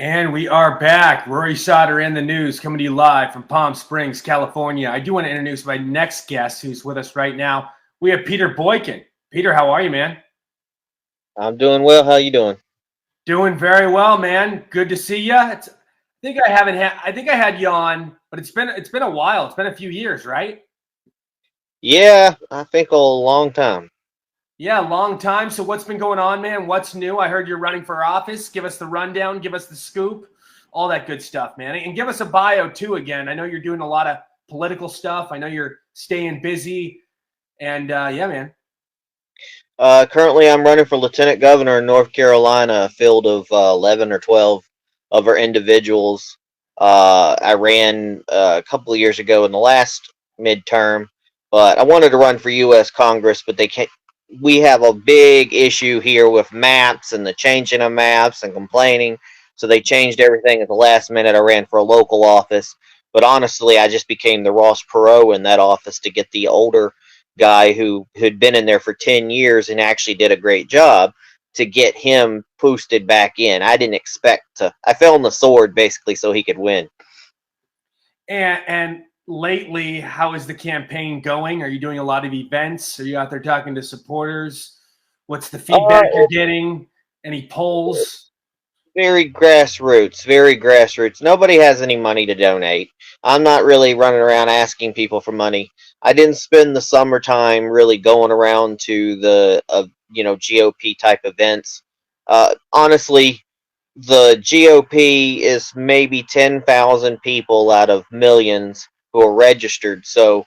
And we are back. Rory Sauter in the news, coming to you live from Palm Springs, California. I do want to introduce my next guest who's with us right now. We have Peter Boykin. Peter, how are you, man? I'm doing well. How you doing? Doing very well, man. Good to see you. I think I had you on, but it's been a while. It's been a few years, right? Yeah, I think a long time. Yeah, long time. So what's been going on, man? What's new? I heard you're running for office. Give us the rundown, give us the scoop, all that good stuff, man. And give us a bio too again. I know you're doing a lot of political stuff. I know you're staying busy. And yeah, man. Currently, I'm running for lieutenant governor in North Carolina, a field of 11 or 12 of our individuals. I ran a couple of years ago in the last midterm, but I wanted to run for U.S. Congress, but they can't. We have a big issue here with maps and the changing of maps and complaining. So they changed everything at the last minute. I ran for a local office, but honestly, I just became the Ross Perot in that office to get the older guy who'd been in there for 10 years and actually did a great job to get him boosted back in. I didn't expect to. I fell on the sword basically so he could win. And lately, how is the campaign going? Are you doing a lot of events? Are you out there talking to supporters? What's the feedback you're getting? Any polls? Very grassroots, very grassroots. Nobody has any money to donate. I'm not really running around asking people for money. I didn't spend the summertime really going around to the GOP type events. Honestly, the GOP is maybe 10,000 people out of millions who are registered. So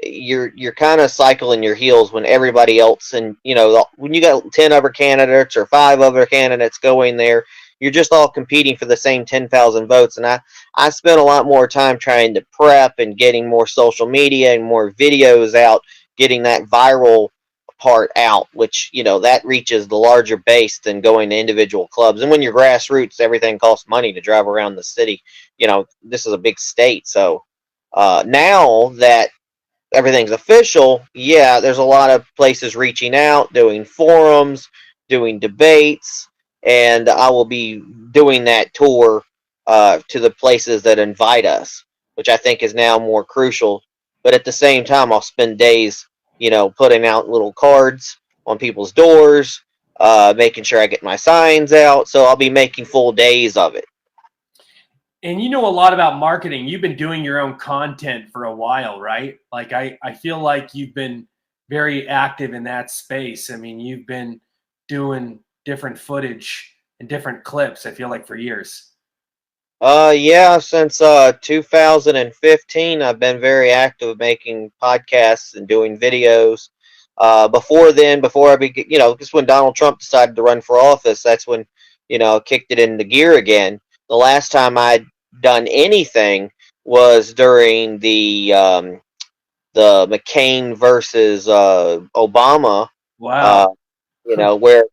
you're kind of cycling your heels when everybody else, and when you got 10 other candidates or 5 other candidates going there, you're just all competing for the same 10,000 votes. And I spent a lot more time trying to prep and getting more social media and more videos out, getting that viral part out, which that reaches the larger base than going to individual clubs. And when you're grassroots, everything costs money to drive around the city. This is a big state. So now that everything's official, yeah, there's a lot of places reaching out, doing forums, doing debates, and I will be doing that tour to the places that invite us, which I think is now more crucial. But at the same time, I'll spend days, putting out little cards on people's doors, making sure I get my signs out. So I'll be making full days of it. And you know a lot about marketing. You've been doing your own content for a while, right? Like I feel like you've been very active in that space. I mean, you've been doing different footage and different clips, I feel like, for years. Yeah, since 2015, I've been very active making podcasts and doing videos. Before then, before I just when Donald Trump decided to run for office, that's when, kicked it into gear again. The last time I'd done anything was during the McCain versus Obama. Wow. Where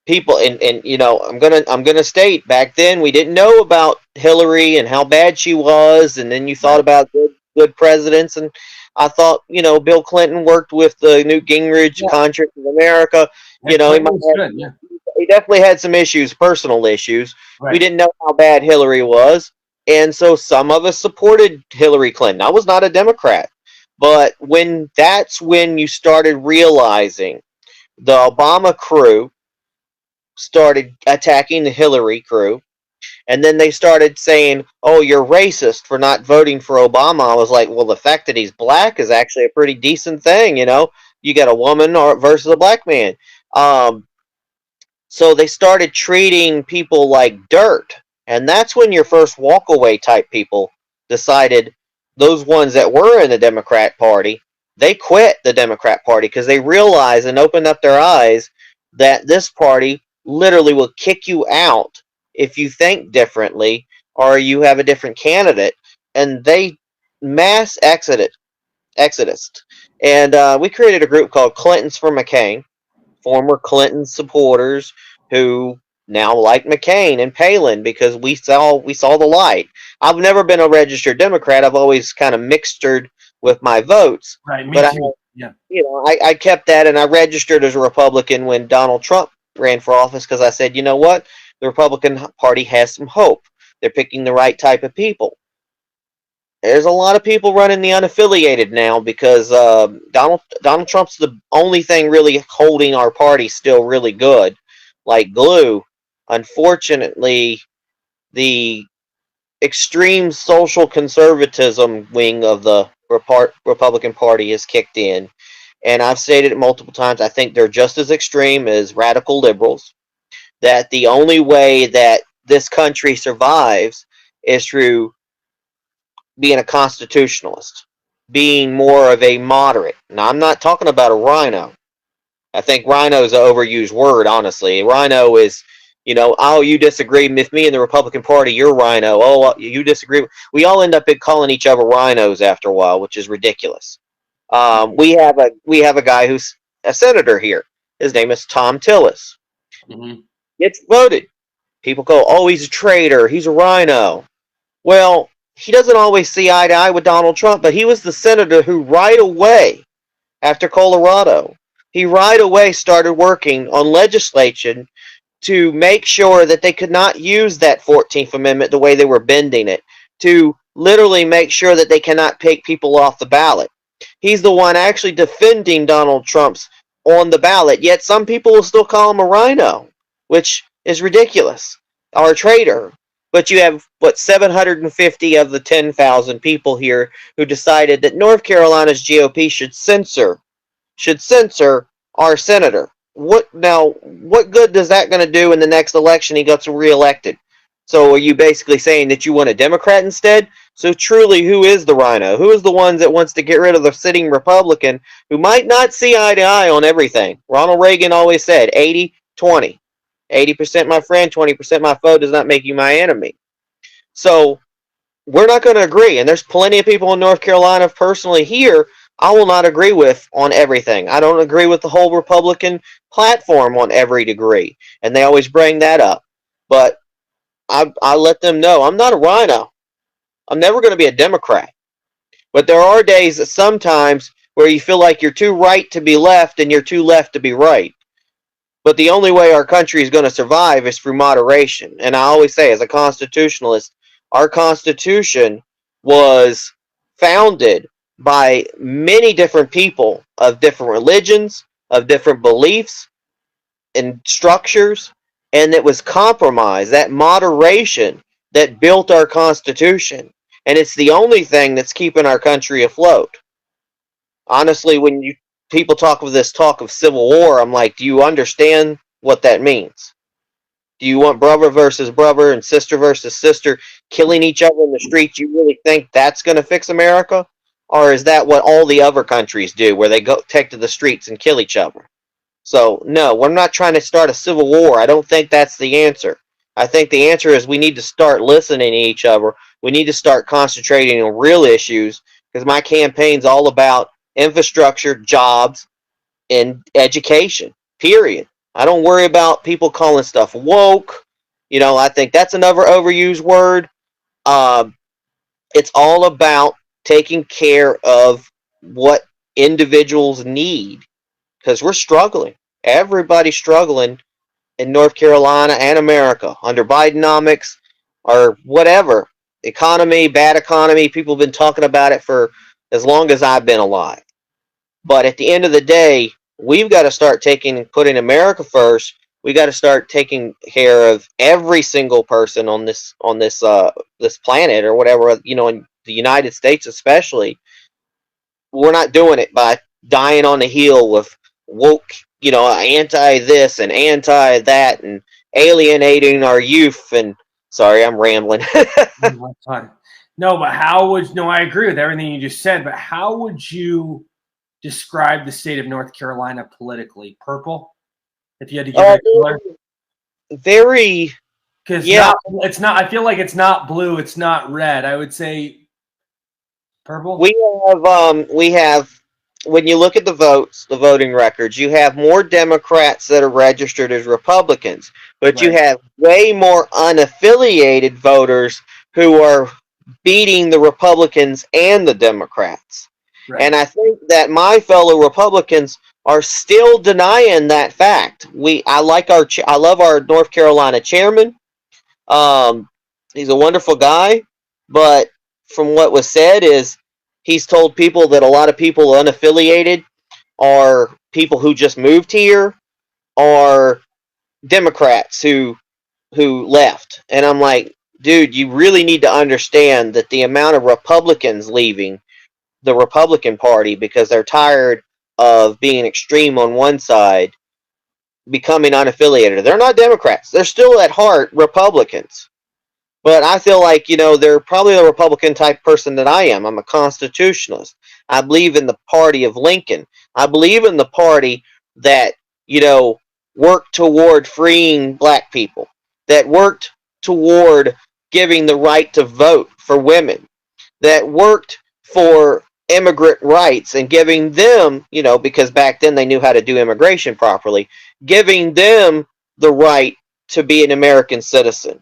people and I'm gonna state, back then we didn't know about Hillary and how bad she was, and then you thought about good presidents, and I thought Bill Clinton worked with the Newt Gingrich, Conscience of America. He definitely had some issues, personal issues. Right. We didn't know how bad Hillary was, and so some of us supported Hillary Clinton. I was not a Democrat, but that's when you started realizing the Obama crew started attacking the Hillary crew, and then they started saying, "Oh, you're racist for not voting for Obama." I was like, "Well, the fact that he's black is actually a pretty decent thing, You got a woman versus a black man." So they started treating people like dirt, and that's when your first walkaway type people decided. Those ones that were in the Democrat Party, they quit the Democrat Party because they realized and opened up their eyes that this party literally will kick you out if you think differently or you have a different candidate. And they mass exodus. And we created a group called Clintons for McCain, former Clinton supporters who now like McCain and Palin because we saw the light. I've never been a registered Democrat. I've always kind of mixtured with my votes. Right, me too. I kept that, and I registered as a Republican when Donald Trump ran for office because I said, you know what, the Republican Party has some hope. They're picking the right type of people. There's a lot of people running the unaffiliated now because Donald Trump's the only thing really holding our party still really good, like glue. Unfortunately, the extreme social conservatism wing of the Republican Party has kicked in. And I've stated it multiple times. I think they're just as extreme as radical liberals. That the only way that this country survives is through being a constitutionalist, being more of a moderate. Now, I'm not talking about a rhino. I think rhino is an overused word, honestly. Rhino is, oh, you disagree with me in the Republican Party, you're rhino. Oh, you disagree. We all end up calling each other rhinos after a while, which is ridiculous. We have a guy who's a senator here. His name is Tom Tillis. Mm-hmm. Gets voted. People go, oh, he's a traitor. He's a rhino. Well, he doesn't always see eye to eye with Donald Trump, but he was the senator who right away, after Colorado, he right away started working on legislation to make sure that they could not use that 14th Amendment the way they were bending it, to literally make sure that they cannot pick people off the ballot. He's the one actually defending Donald Trump's on the ballot, yet some people will still call him a rhino, which is ridiculous, or a traitor. But you have, 750 of the 10,000 people here who decided that North Carolina's GOP should censor our senator. What good does that going to do in the next election? He gets reelected. So are you basically saying that you want a Democrat instead? So truly, who is the rhino? Who is the one that wants to get rid of the sitting Republican who might not see eye to eye on everything? Ronald Reagan always said 80-20. 80% my friend, 20% my foe does not make you my enemy. So we're not going to agree. And there's plenty of people in North Carolina personally here I will not agree with on everything. I don't agree with the whole Republican platform on every degree. And they always bring that up. But I let them know I'm not a rhino. I'm never going to be a Democrat. But there are days that sometimes where you feel like you're too right to be left and you're too left to be right. But the only way our country is going to survive is through moderation. And I always say, as a constitutionalist, our Constitution was founded by many different people of different religions, of different beliefs and structures, and it was compromise, that moderation that built our Constitution. And it's the only thing that's keeping our country afloat. Honestly, when people talk of this talk of civil war, I'm like, do you understand what that means? Do you want brother versus brother and sister versus sister killing each other in the streets? You really think that's going to fix America? Or is that what all the other countries do, where they go take to the streets and kill each other? So, no, we're not trying to start a civil war. I don't think that's the answer. I think the answer is we need to start listening to each other. We need to start concentrating on real issues, because my campaign's all about infrastructure, jobs, and education, period. I don't worry about people calling stuff woke. I think that's another overused word. It's all about taking care of what individuals need, because we're struggling. Everybody's struggling in North Carolina and America under Bidenomics or whatever. Economy, bad economy. People have been talking about it for as long as I've been alive. But at the end of the day, we've got to start putting America first. We got to start taking care of every single person on this planet, or whatever, in the United States especially. We're not doing it by dying on the heel with woke, anti this and anti that, and alienating our youth. And sorry, I'm rambling. No, but I agree with everything you just said, but how would you describe the state of North Carolina politically? Purple? If you had to give it a color? Very. Because it's not. I feel like it's not blue. It's not red. I would say purple. We have. When you look at the voting records, you have more Democrats that are registered as Republicans, but right. You have way more unaffiliated voters who are beating the Republicans and the Democrats. Right. And I think that my fellow Republicans are still denying that fact. I love our North Carolina chairman. He's a wonderful guy, but from what was said is he's told people that a lot of people unaffiliated are people who just moved here, are Democrats who left. And I'm like, dude, you really need to understand that the amount of Republicans leaving the Republican Party because they're tired of being extreme on one side, becoming unaffiliated. They're not Democrats. They're still at heart Republicans. But I feel like, they're probably the Republican type person that I am. I'm a constitutionalist. I believe in the party of Lincoln. I believe in the party that, worked toward freeing black people, that worked toward giving the right to vote for women, that worked for immigrant rights and giving them, because back then they knew how to do immigration properly, giving them the right to be an American citizen.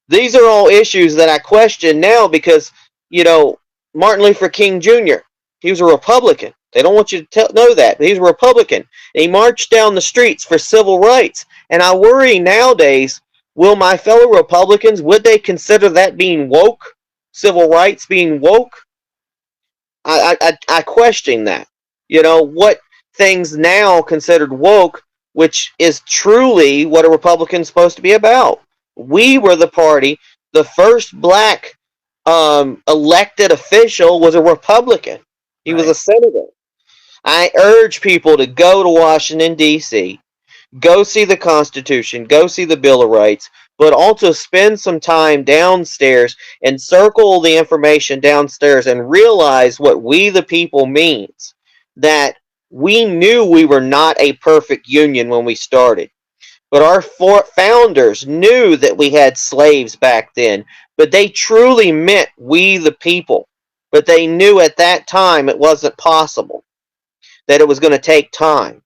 These are all issues that I question now because, you know, Martin Luther King Jr., he was a Republican. They don't want you to know that, but he's a Republican. And he marched down the streets for civil rights. And I worry nowadays, will my fellow Republicans, would they consider that being woke? Civil rights being woke? I question that. What things now considered woke, which is truly what a Republican's supposed to be about. We were the party. The first black elected official was a Republican. He was a Right. senator. I urge people to go to Washington, D.C., go see the Constitution, go see the Bill of Rights, but also spend some time downstairs and circle the information downstairs and realize what we the people means. That we knew we were not a perfect union when we started. But our founders knew that we had slaves back then, but they truly meant we the people. But they knew at that time it wasn't possible, that it was going to take time.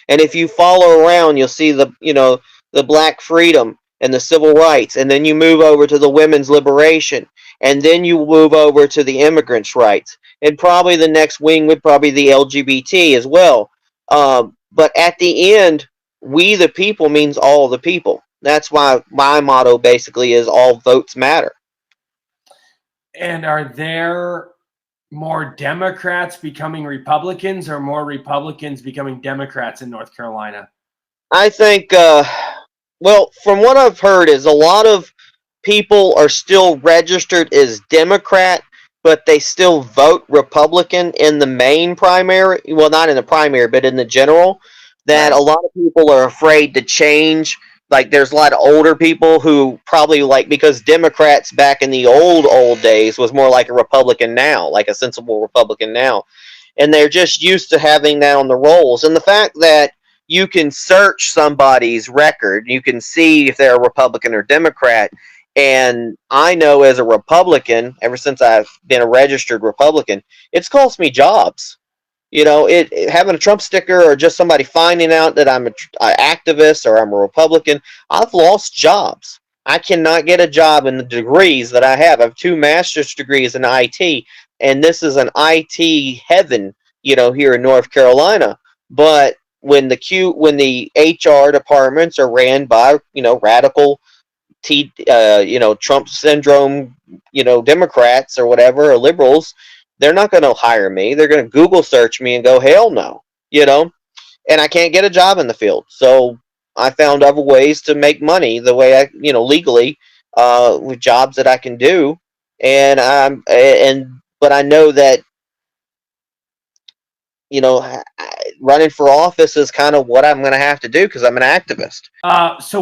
And if you follow around, you'll see the black freedom and the civil rights, and then you move over to the women's liberation, and then you move over to the immigrants' rights, and probably the next wing would probably be the LGBT as well. But at the end, we the people means all the people. That's why my motto basically is all votes matter. And are there more Democrats becoming Republicans or more Republicans becoming Democrats in North Carolina? I think, well, from what I've heard, is a lot of people are still registered as Democrat, but they still vote Republican in the main primary. Well, not in the primary, but in the general. That a Right. lot of people are afraid to change. Like, there's a lot of older people who probably like, because Democrats back in the old days was more like a Republican now, like a sensible Republican now, and they're just used to having that on the rolls. And the fact that you can search somebody's record, you can see if they're a Republican or Democrat. And I know as a Republican, ever since I've been a registered Republican, it's cost me jobs. Having a Trump sticker or just somebody finding out that I'm an activist or I'm a Republican, I've lost jobs. I cannot get a job in the degrees that I have. I have 2 master's degrees in IT, and this is an IT heaven, here in North Carolina. But when the HR departments are ran by, radical Trump syndrome, Democrats or whatever, or liberals, they're not going to hire me. They're going to Google search me and go, hell no, and I can't get a job in the field. So I found other ways to make money the way I, legally, with jobs that I can do. But I know that, running for office is kind of what I'm going to have to do because I'm an activist. So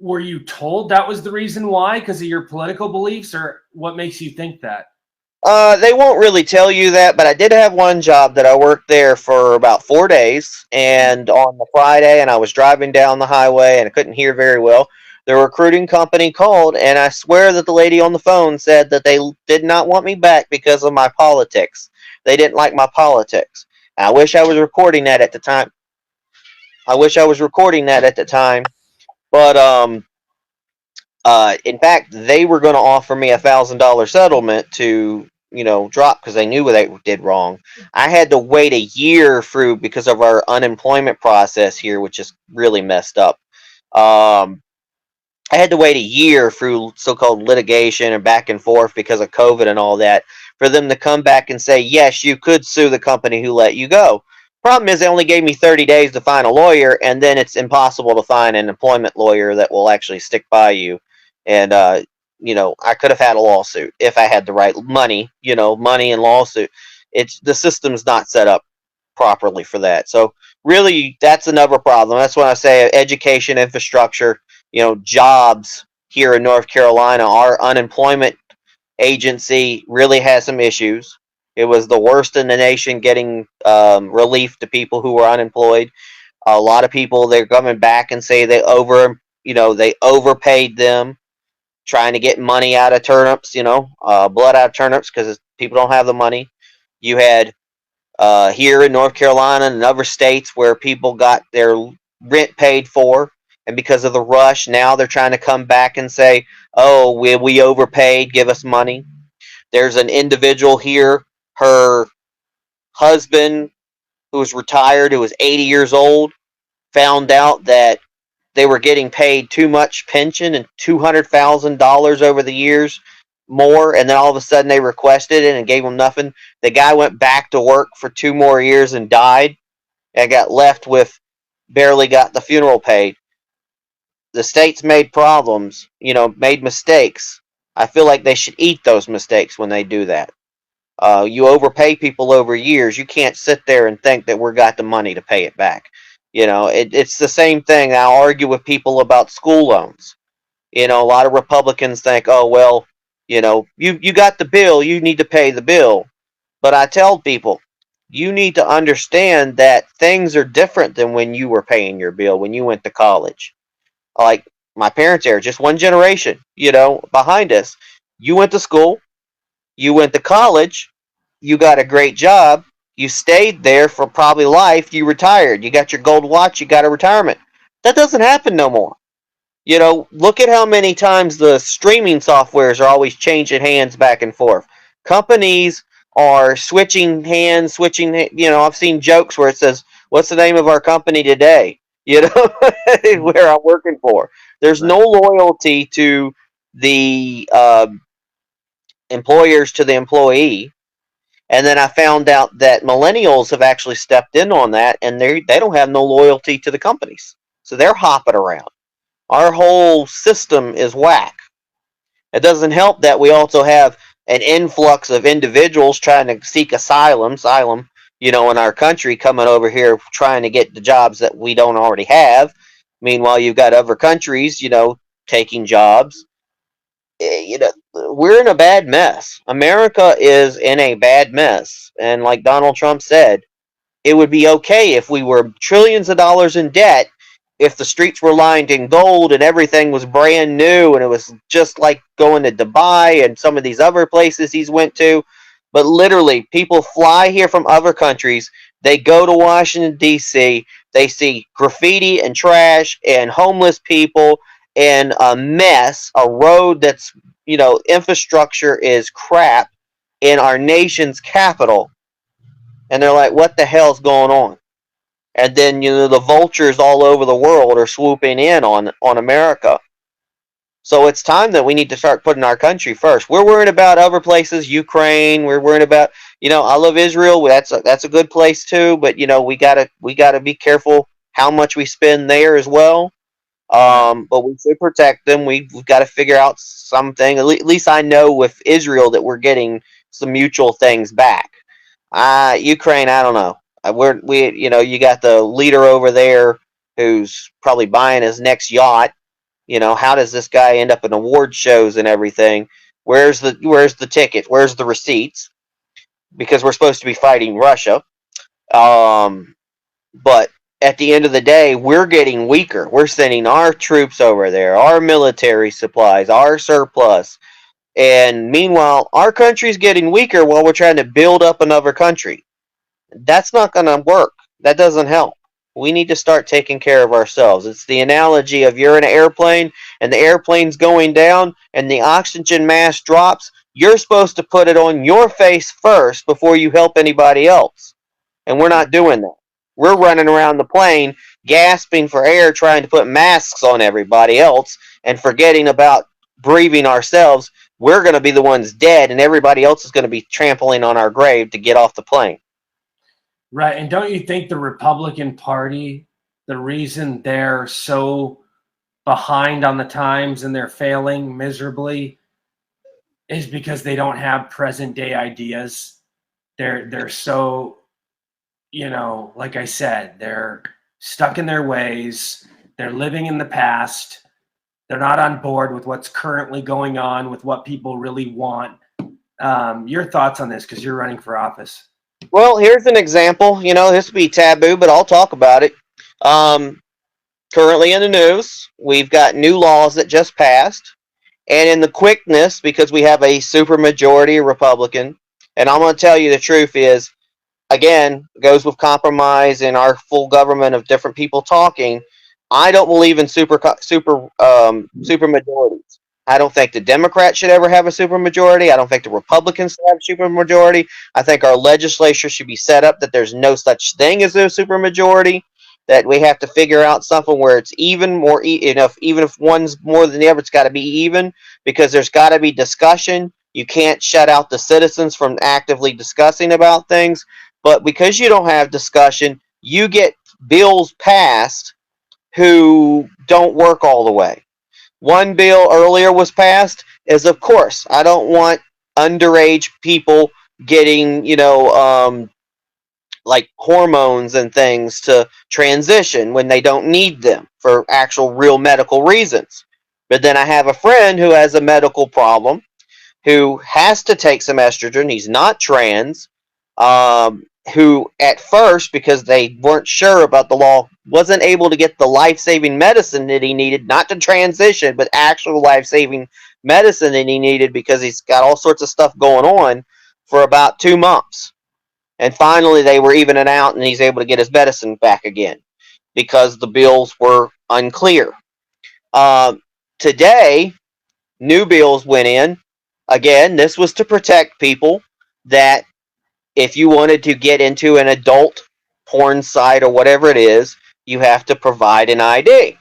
were you told that was the reason why, because of your political beliefs, or what makes you think that? They won't really tell you that, but I did have one job that I worked there for about 4 days, and on the Friday, and I was driving down the highway, and I couldn't hear very well. The recruiting company called, and I swear that the lady on the phone said that they did not want me back because of my politics. They didn't like my politics. I wish I was recording that at the time. I wish I was recording that at the time, but in fact, they were going to offer me $1,000 settlement to, drop because they knew what they did wrong. I had to wait a year through because of our unemployment process here, which is really messed up. Um, I had to wait a year through so-called litigation and back and forth because of COVID and all that for them to come back and say, yes, you could sue the company who let you go. Problem is, they only gave me 30 days to find a lawyer, and then it's impossible to find an employment lawyer that will actually stick by you. And, I could have had a lawsuit if I had the right money, money and lawsuit. The system's not set up properly for that. So really, that's another problem. That's when I say education, infrastructure, jobs here in North Carolina. Our unemployment agency really has some issues. It was the worst in the nation getting relief to people who were unemployed. A lot of people, they're coming back and say they overpaid them, trying to get money out of turnips, blood out of turnips because people don't have the money. You had here in North Carolina and other states where people got their rent paid for, and because of the rush, now they're trying to come back and say, "Oh, we overpaid. Give us money." There's an individual here. Her husband, who was retired, who was 80 years old, found out that they were getting paid too much pension and $200,000 over the years more, and then all of a sudden they requested it and gave him nothing. The guy went back to work for 2 more years and died, and got left with barely got the funeral paid. The state's made problems, made mistakes. I feel like they should eat those mistakes when they do that. You overpay people over years. You can't sit there and think that we're got the money to pay it back. It's the same thing. I argue with people about school loans. A lot of Republicans think, oh, well, you got the bill, you need to pay the bill. But I tell people, you need to understand that things are different than when you were paying your bill, when you went to college. Like my parents' era, just one generation, behind us. You went to school, you went to college, you got a great job, you stayed there for probably life, you retired, you got your gold watch, you got a retirement. That doesn't happen no more. Look at how many times the streaming softwares are always changing hands back and forth. Companies are switching hands, I've seen jokes where it says, what's the name of our company today? Where I'm working for. There's no loyalty to the employers to the employee. And then I found out that millennials have actually stepped in on that, and they don't have no loyalty to the companies. So they're hopping around. Our whole system is whack. It doesn't help that we also have an influx of individuals trying to seek asylum, in our country, coming over here trying to get the jobs that we don't already have. Meanwhile, you've got other countries, taking jobs. We're in a bad mess. America is in a bad mess. And like Donald Trump said, it would be okay if we were trillions of dollars in debt, if the streets were lined in gold and everything was brand new and it was just like going to Dubai and some of these other places he's went to. But literally, people fly here from other countries. They go to Washington, D.C. They see graffiti and trash and homeless people and a mess, a road that's, infrastructure is crap in our nation's capital. And they're like, what the hell's going on? And then, the vultures all over the world are swooping in on America. So it's time that we need to start putting our country first. We're worried about other places, Ukraine. We're worried about, I love Israel. That's a good place too. But we gotta be careful how much we spend there as well. But we should protect them. We've got to figure out something. At least I know with Israel that we're getting some mutual things back. Ukraine, I don't know. You got the leader over there who's probably buying his next yacht. How does this guy end up in award shows and everything? Where's the ticket? Where's the receipts? Because we're supposed to be fighting Russia. But at the end of the day, we're getting weaker. We're sending our troops over there, our military supplies, our surplus. And meanwhile, our country's getting weaker while we're trying to build up another country. That's not going to work. That doesn't help. We need to start taking care of ourselves. It's the analogy of you're in an airplane and the airplane's going down and the oxygen mask drops. You're supposed to put it on your face first before you help anybody else. And we're not doing that. We're running around the plane gasping for air trying to put masks on everybody else and forgetting about breathing ourselves, we're going to be the ones dead and everybody else is going to be trampling on our grave to get off the plane. Right. And don't you think the Republican Party, the reason they're so behind on the times and they're failing miserably is because they don't have present day ideas. They're so, like I said, they're stuck in their ways. They're living in the past. They're not on board with what's currently going on, with what people really want. Your thoughts on this, because you're running for office. Well, here's an example. This would be taboo, but I'll talk about it. Currently in the news, we've got new laws that just passed. And in the quickness, because we have a supermajority Republican, and I'm going to tell you the truth is, again, goes with compromise and our full government of different people talking. I don't believe in super majorities. I don't think the Democrats should ever have a supermajority. I don't think the Republicans should have a supermajority. I think our legislature should be set up that there's no such thing as a supermajority. That we have to figure out something where it's even more enough. Even if one's more than the other, it's got to be even because there's got to be discussion. You can't shut out the citizens from actively discussing about things. But because you don't have discussion, you get bills passed who don't work all the way. One bill earlier was passed is, of course, I don't want underage people getting, like hormones and things to transition when they don't need them for actual real medical reasons. But then I have a friend who has a medical problem who has to take some estrogen. He's not trans. Who at first, because they weren't sure about the law, wasn't able to get the life-saving medicine that he needed, not to transition, but actual life-saving medicine that he needed because he's got all sorts of stuff going on for about 2 months. And finally they were evening out and he's able to get his medicine back again because the bills were unclear. Today, new bills went in. Again, this was to protect people that if you wanted to get into an adult porn site or whatever it is, you have to provide an ID.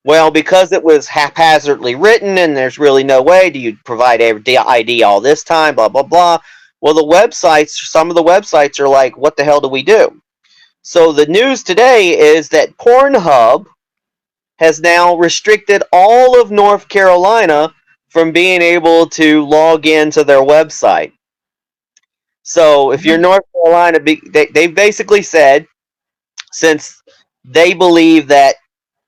Well, because it was haphazardly written and there's really no way do you provide a ID all this time, blah, blah, blah. Well, some of the websites are like, what the hell do we do? So the news today is that Pornhub has now restricted all of North Carolina from being able to log into their website. So if you're North Carolina, they've basically said, since they believe that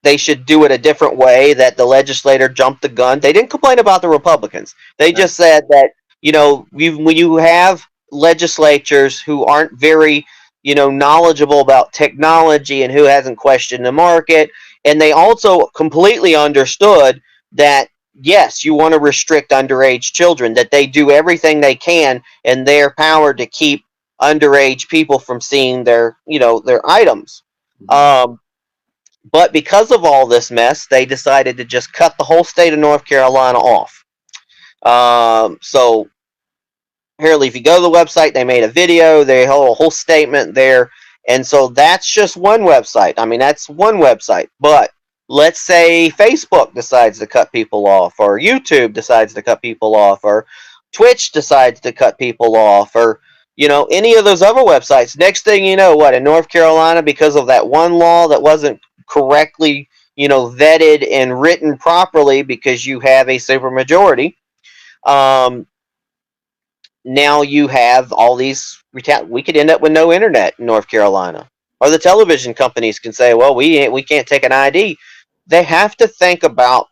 they should do it a different way, that the legislator jumped the gun. They didn't complain about the Republicans. They just said that, when you have legislatures who aren't very, knowledgeable about technology and who hasn't questioned the market, and they also completely understood that yes, you want to restrict underage children, that they do everything they can in their power to keep underage people from seeing their items. But because of all this mess, they decided to just cut the whole state of North Carolina off. So, apparently, if you go to the website, they made a video, they hold a whole statement there. And so that's just one website. I mean, that's one website. But let's say Facebook decides to cut people off, or YouTube decides to cut people off, or Twitch decides to cut people off, or any of those other websites. Next thing you know, in North Carolina, because of that one law that wasn't correctly, vetted and written properly because you have a supermajority, now you have all these. We could end up with no internet in North Carolina, or the television companies can say, "Well, we can't take an ID." They have to think about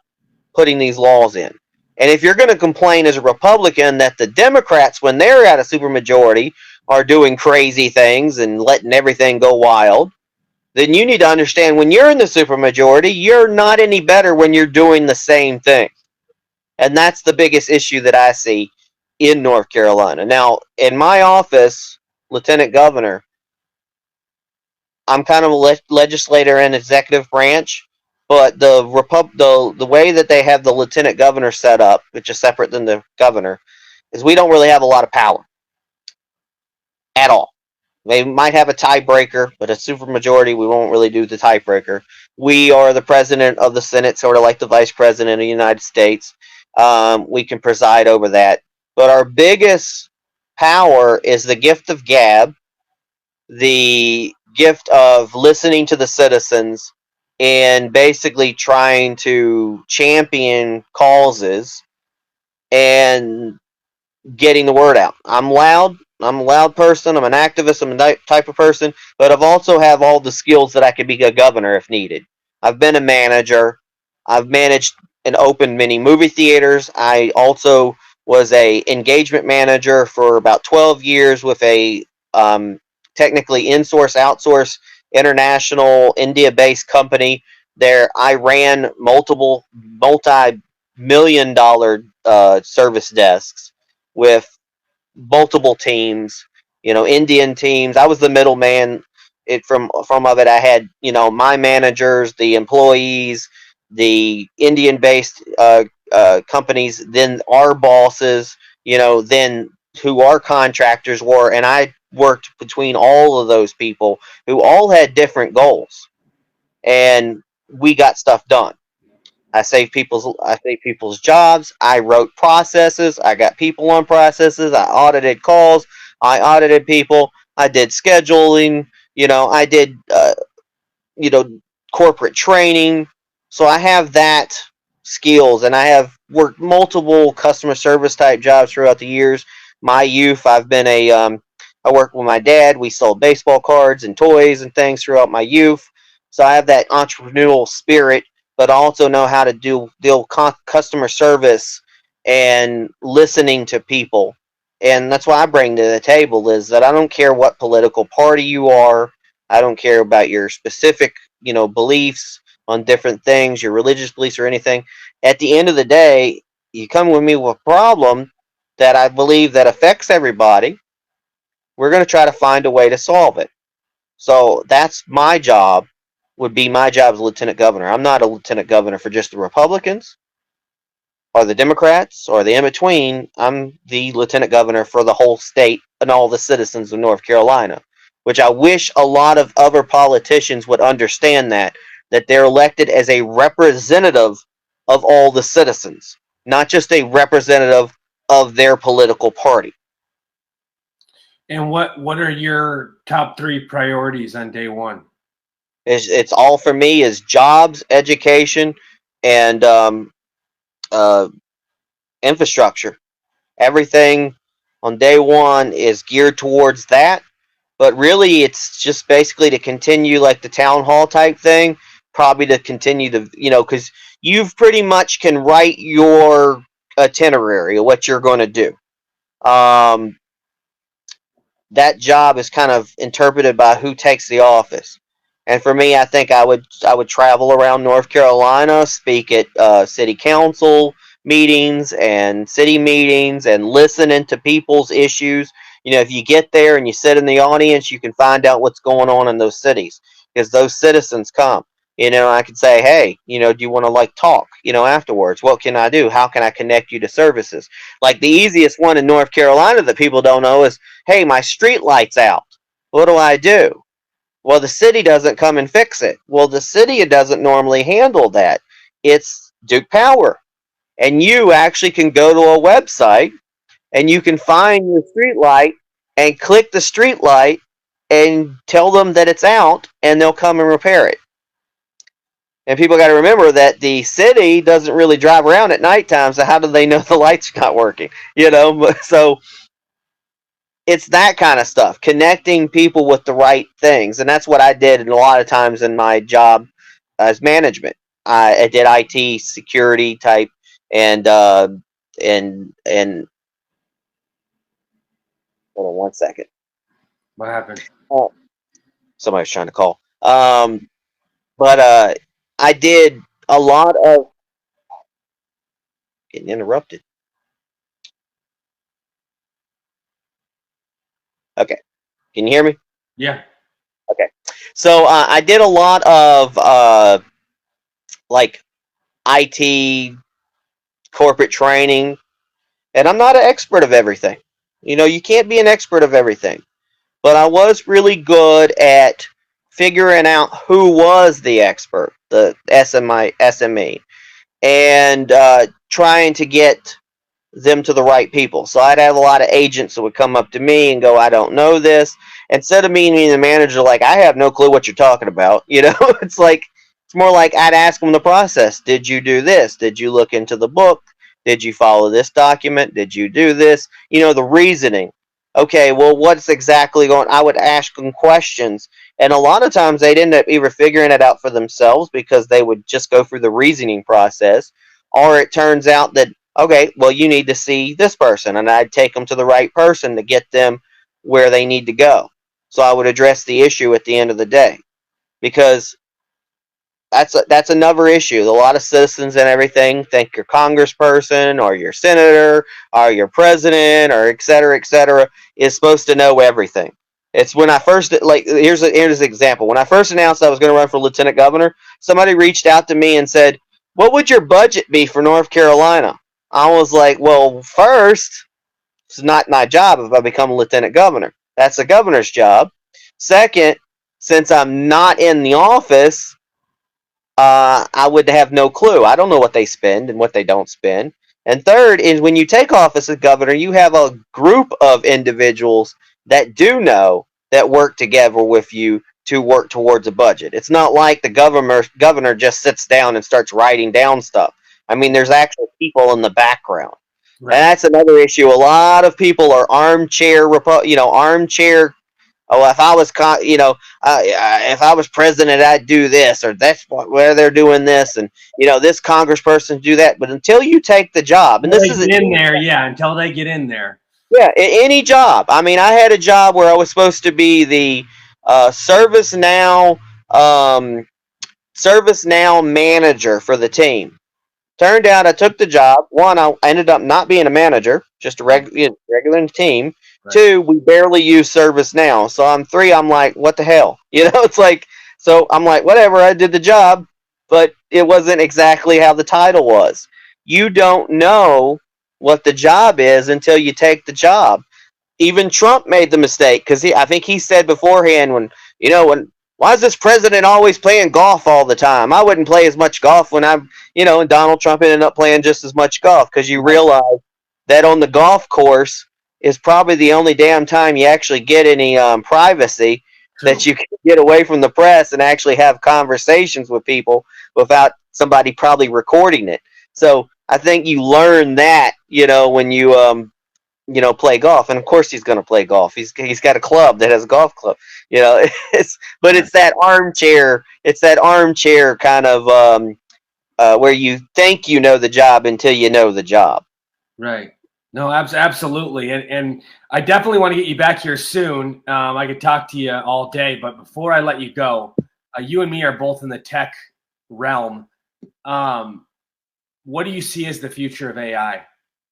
putting these laws in. And if you're going to complain as a Republican that the Democrats, when they're at a supermajority, are doing crazy things and letting everything go wild, then you need to understand when you're in the supermajority, you're not any better when you're doing the same thing. And that's the biggest issue that I see in North Carolina. Now, in my office, Lieutenant Governor, I'm kind of a legislator and executive branch, but the way that they have the lieutenant governor set up, which is separate than the governor, is we don't really have a lot of power at all. They might have a tiebreaker, but a supermajority, we won't really do the tiebreaker. We are the president of the Senate, sort of like the vice president of the United States. We can preside over that. But our biggest power is the gift of gab, the gift of listening to the citizens, and basically trying to champion causes and getting the word out. I'm loud. I'm a loud person. I'm an activist. I'm a type of person, but I've also have all the skills that I could be a governor if needed. I've been a manager. I've managed and opened many movie theaters. I also was a engagement manager for about 12 years with a um, technically in-source, outsource, international, India-based company. There, I ran multiple multi-million dollar service desks with multiple teams, Indian teams. I was the middleman. It from of it, I had my managers, the employees, the Indian-based companies, then our bosses, then who our contractors were, and I worked between all of those people who all had different goals, and we got stuff done. I saved people's jobs. I wrote processes. I got people on processes. I audited calls. I audited people. I did scheduling. I did you know, corporate training. So I have that skills, and I have worked multiple customer service type jobs throughout the years. My youth, I worked with my dad. We sold baseball cards and toys and things throughout my youth. So I have that entrepreneurial spirit, but I also know how to deal customer service and listening to people. And that's what I bring to the table is that I don't care what political party you are. I don't care about your specific, beliefs on different things, your religious beliefs or anything. At the end of the day, you come with me with a problem that I believe that affects everybody. We're going to try to find a way to solve it. So that's my job. Would be my job as lieutenant governor. I'm not a lieutenant governor for just the Republicans or the Democrats or the in between. I'm the lieutenant governor for the whole state and all the citizens of North Carolina, which I wish a lot of other politicians would understand that they're elected as a representative of all the citizens, not just a representative of their political party. And what are your top 3 priorities on day one? It's all for me is jobs, education, and uh, infrastructure. Everything on day one is geared towards that, but really it's just basically to continue like the town hall type thing, probably to continue to, because you've pretty much can write your itinerary of what you're going to do. Um, that job is kind of interpreted by who takes the office. And for me, I think I would travel around North Carolina, speak at city council meetings and city meetings, and listen into people's issues. If you get there and you sit in the audience, you can find out what's going on in those cities because those citizens come. I could say, hey, do you want to like talk? Afterwards, what can I do? How can I connect you to services? Like the easiest one in North Carolina that people don't know is, hey, my street light's out. What do I do? Well, the city doesn't come and fix it. Well, the city doesn't normally handle that. It's Duke Power. And you actually can go to a website and you can find your street light and click the street light and tell them that it's out and they'll come and repair it. And people got to remember that the city doesn't really drive around at nighttime, so how do they know the light's not working? So it's that kind of stuff, connecting people with the right things, and that's what I did a lot of times in my job as management. I did IT security type, and hold on one second. What happened? Oh, somebody's trying to call. But I did a lot of getting interrupted. Okay, can you hear me? Yeah. Okay, so I did a lot of like IT corporate training, and I'm not an expert of everything. You can't be an expert of everything. but I was really good at figuring out who was the expert, the SME, and trying to get them to the right people. So I'd have a lot of agents that would come up to me and go, I don't know this. Instead of me being the manager, like, I have no clue what you're talking about. It's like, it's more like I'd ask them the process. Did you do this? Did you look into the book? Did you follow this document? Did you do this? The reasoning. Okay, well, what's exactly going on? I would ask them questions. And a lot of times they'd end up either figuring it out for themselves because they would just go through the reasoning process, or it turns out that, okay, well, you need to see this person, and I'd take them to the right person to get them where they need to go. So I would address the issue at the end of the day, because that's another issue. A lot of citizens and everything think your congressperson or your senator or your president or et cetera, is supposed to know everything. It's when I first, like, here's an example. When I first announced I was going to run for lieutenant governor, somebody reached out to me and said, what would your budget be for North Carolina? I was like, well, first, it's not my job if I become a lieutenant governor. That's the governor's job. Second, since I'm not in the office, I would have no clue. I don't know what they spend and what they don't spend. And third is, when you take office as governor, you have a group of individuals that do know, that work together with you to work towards a budget. It's not like the governor just sits down and starts writing down stuff. I mean, there's actual people in the background. Right. And that's another issue. A lot of people are armchair, armchair. Oh, if I was, if I was president, I'd do this, or that's where they're doing this, and this congressperson do that. But until you take the job, and this is in there, yeah, until they get in there. Yeah, any job. I mean, I had a job where I was supposed to be the ServiceNow manager for the team. Turned out I took the job. One, I ended up not being a manager, just a regular team. Right. Two, we barely use ServiceNow. So I'm three, I'm like, what the hell? It's like, so I'm like, whatever, I did the job, but it wasn't exactly how the title was. You don't know what the job is until you take the job. Even Trump made the mistake, because I think he said beforehand, why is this president always playing golf all the time? I wouldn't play as much golf when and Donald Trump ended up playing just as much golf, because you realize that on the golf course is probably the only damn time you actually get any privacy. True. That you can get away from the press and actually have conversations with people without somebody probably recording it. So I think you learn that, when you play golf. And of course he's going to play golf. He's got a club that has a golf club. It's that armchair kind of where you think you know the job until you know the job. Right. No, absolutely. And I definitely want to get you back here soon. I could talk to you all day, but before I let you go, you and me are both in the tech realm. What do you see as the future of AI?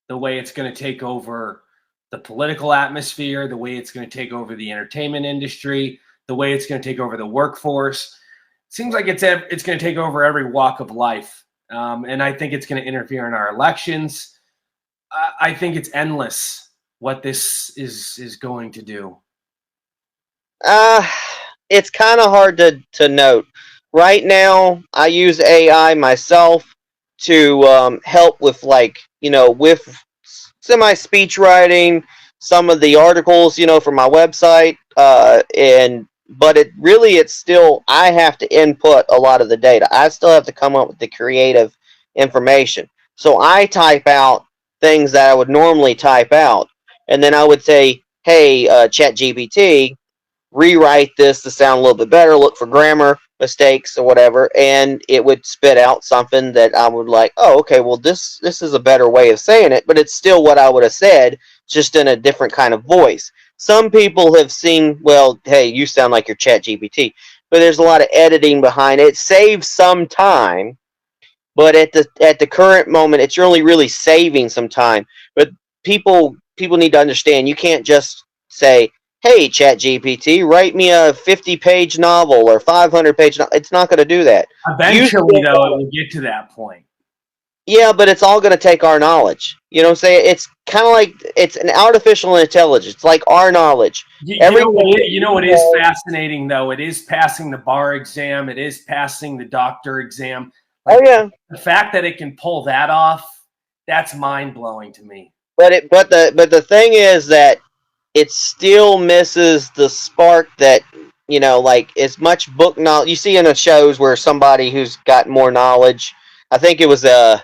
The way it's going to take over the political atmosphere, the way it's going to take over the entertainment industry, the way it's going to take over the workforce. It seems like it's going to take over every walk of life. And I think it's going to interfere in our elections. I think it's endless what this is going to do. It's kind of hard to note. Right now, I use AI myself to help with, with semi-speech writing, some of the articles, for my website, but it's still, I have to input a lot of the data. I still have to come up with the creative information. So I type out things that I would normally type out, and then I would say, hey, ChatGPT, rewrite this to sound a little bit better, look for grammar mistakes or whatever, and it would spit out something that I would like, oh, okay, well, this is a better way of saying it, but it's still what I would have said, just in a different kind of voice. Some people have seen, well, hey, you sound like your ChatGPT, but there's a lot of editing behind it. It saves some time, but at the current moment, it's only really saving some time. But people need to understand, you can't just say, hey, ChatGPT, write me a 50-page novel or 500-page novel. It's not going to do that. Eventually, though, it will get to that point. Yeah, but it's all going to take our knowledge. You know what I'm saying? It's kind of like it's an artificial intelligence. It's like our knowledge. You know Everything what? that You you know what is know. fascinating though. It is passing the bar exam. It is passing the doctor exam. Oh Like yeah, the fact that it can pull that off, that's mind blowing to me. but the thing is that it still misses the spark that like as much book knowledge you see in the shows where somebody who's got more knowledge. I think it was the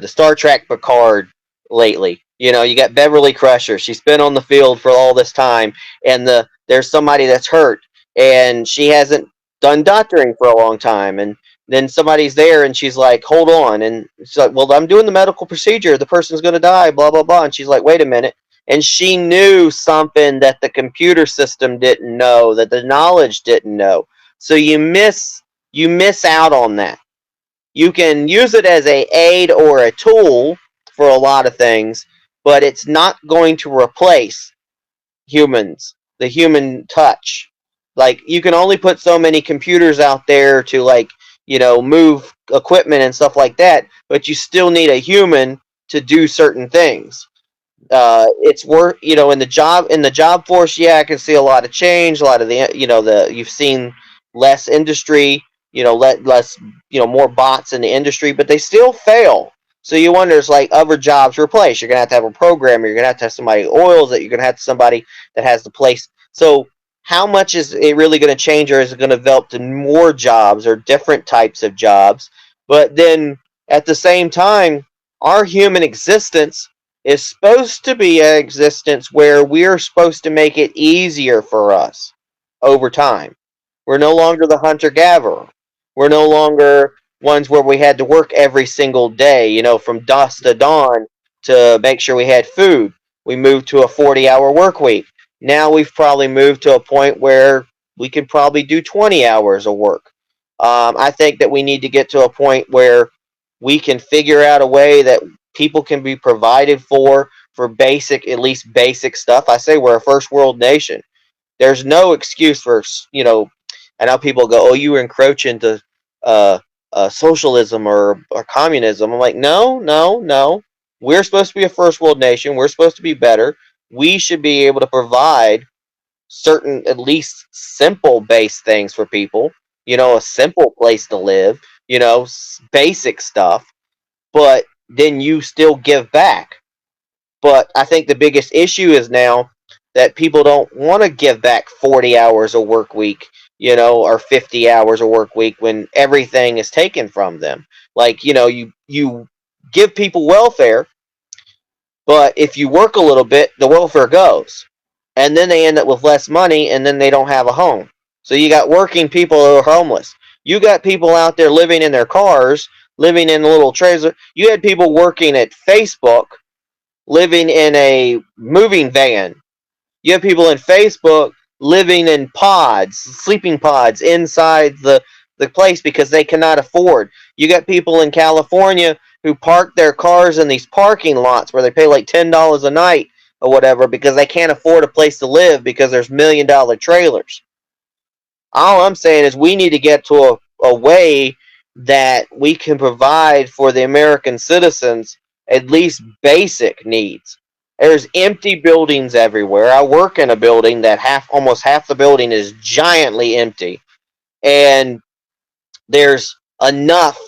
Star Trek Picard lately. You got Beverly Crusher. She's been on the field for all this time, and there's somebody that's hurt, and she hasn't done doctoring for a long time, and then somebody's there, and she's like, "Hold on," and she's like, "Well, I'm doing the medical procedure. The person's going to die." Blah blah blah, and she's like, "Wait a minute." And she knew something that the computer system didn't know, that the knowledge didn't know. So you miss out on that. You can use it as a aid or a tool for a lot of things, but it's not going to replace humans, the human touch. Like you can only put so many computers out there to move equipment and stuff like that, but you still need a human to do certain things. It's work in the job force. Yeah, I can see a lot of change. A lot of the you've seen less industry. Less more bots in the industry, but they still fail. So you wonder, it's like other jobs replace. You're gonna have to have a programmer. You're gonna have to have somebody oils that. You're gonna have somebody that has the place. So how much is it really going to change, or is it going to develop to more jobs or different types of jobs? But then at the same time, our human existence is supposed to be an existence where we're supposed to make it easier for us over time. We're no longer the hunter gatherer. We're no longer ones where we had to work every single day, from dusk to dawn to make sure we had food. We moved to a 40-hour work week. Now we've probably moved to a point where we can probably do 20 hours of work. I think that we need to get to a point where we can figure out a way that people can be provided for basic, at least basic stuff. I say we're a first world nation. There's no excuse for I know people go, "Oh, you encroach into uh, socialism or communism." I'm like, no, no, no. We're supposed to be a first world nation. We're supposed to be better. We should be able to provide certain, at least simple base things for people. A simple place to live. Basic stuff. But then you still give back. But I think the biggest issue is now that people don't want to give back 40 hours a work week, or 50 hours a work week when everything is taken from them. Like, you give people welfare, but if you work a little bit, the welfare goes. And then they end up with less money and then they don't have a home. So you got working people who are homeless. You got people out there living in their cars, living in little trailers. You had people working at Facebook living in a moving van. You have people in Facebook living in pods, sleeping pods inside the place because they cannot afford. You got people in California who park their cars in these parking lots where they pay like $10 a night or whatever because they can't afford a place to live because there's $1 million trailers. All I'm saying is we need to get to a way that we can provide for the American citizens at least basic needs. There's empty buildings everywhere. I work in a building that almost half the building is giantly empty, and there's enough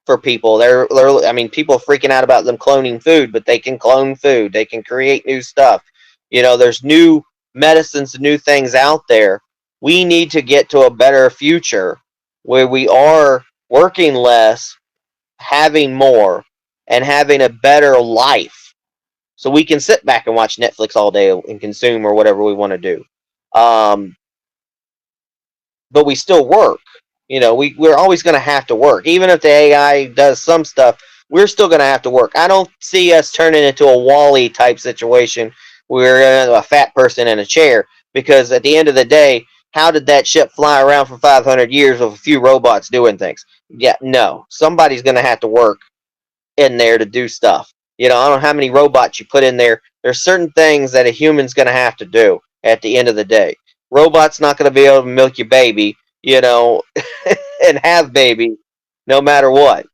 for people. I mean, people are freaking out about them cloning food, but they can clone food. They can create new stuff. There's new medicines and new things out there. We need to get to a better future where we are working less, having more, and having a better life. So we can sit back and watch Netflix all day and consume or whatever we want to do. Um, but we still work. We're always going to have to work. Even if the AI does some stuff, we're still going to have to work. I don't see us turning into a Wall-E type situation where a fat person in a chair, because at the end of the day, how did that ship fly around for 500 years with a few robots doing things? Yeah, no. Somebody's going to have to work in there to do stuff. I don't know how many robots you put in there. There's certain things that a human's going to have to do at the end of the day. Robot's not going to be able to milk your baby, and have baby no matter what.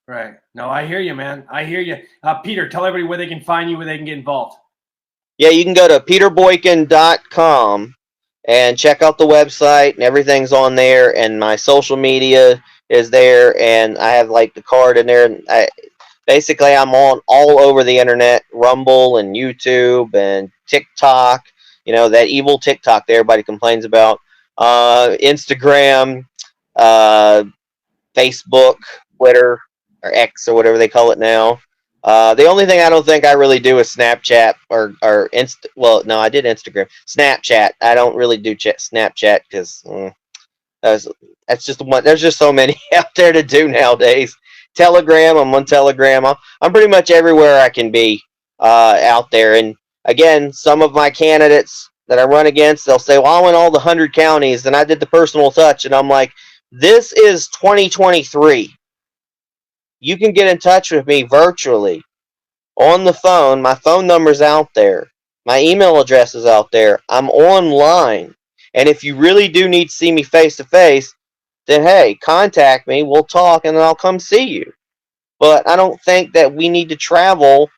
Right. No, I hear you, man. I hear you. Peter, tell everybody where they can find you, where they can get involved. Yeah, you can go to peterboykin.com and check out the website, and everything's on there, and my social media is there, and I have like the card in there. And basically, I'm on all over the internet, Rumble and YouTube and TikTok. You know, that evil TikTok that everybody complains about. Instagram, uh, Facebook, Twitter, or X, or whatever they call it now. The only thing I don't think I really do is Snapchat or Well, no, I did Instagram, Snapchat. I don't really do Snapchat because that's that's just the one. There's just so many out there to do nowadays. Telegram, I'm on Telegram. I'm pretty much everywhere I can be out there. And again, some of my candidates that I run against, they'll say, "Well, I'm in all the 100 counties, and I did the personal touch," and I'm like, "This is 2023. You can get in touch with me virtually on the phone. My phone number's out there. My email address is out there. I'm online. And if you really do need to see me face to face, then hey, contact me. We'll talk, and then I'll come see you." But I don't think that we need to travel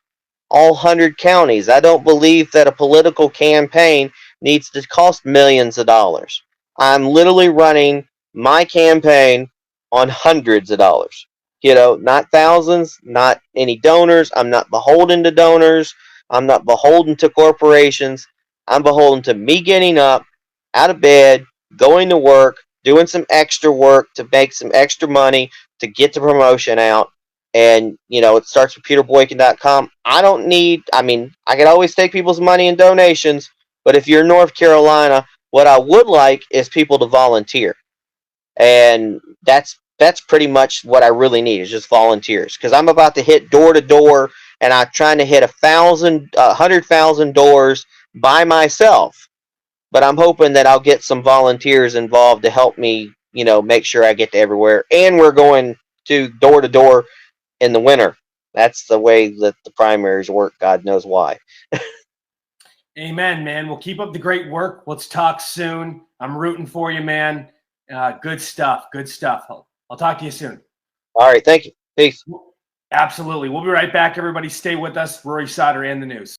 all 100 counties. I don't believe that a political campaign needs to cost millions of dollars. I'm literally running my campaign on hundreds of dollars. You know, not thousands, not any donors. I'm not beholden to donors. I'm not beholden to corporations. I'm beholden to me getting up out of bed, going to work, doing some extra work to make some extra money to get the promotion out. And, you know, it starts with peterboykin.com. I mean, I can always take people's money and donations, but if you're in North Carolina, what I would like is people to volunteer. And that's pretty much what I really need is just volunteers. Because I'm about to hit door to door, and I'm trying to hit 100,000 doors by myself. But I'm hoping that I'll get some volunteers involved to help me, you know, make sure I get to everywhere. And we're going to door in the winter. That's the way that the primaries work. God knows why. Amen, man. Well, keep up the great work. Let's talk soon. I'm rooting for you, man. Good stuff. Good stuff. I'll talk to you soon. All right. Thank you. Peace. Absolutely. We'll be right back, everybody. Stay with us. Rory Sauter and the news.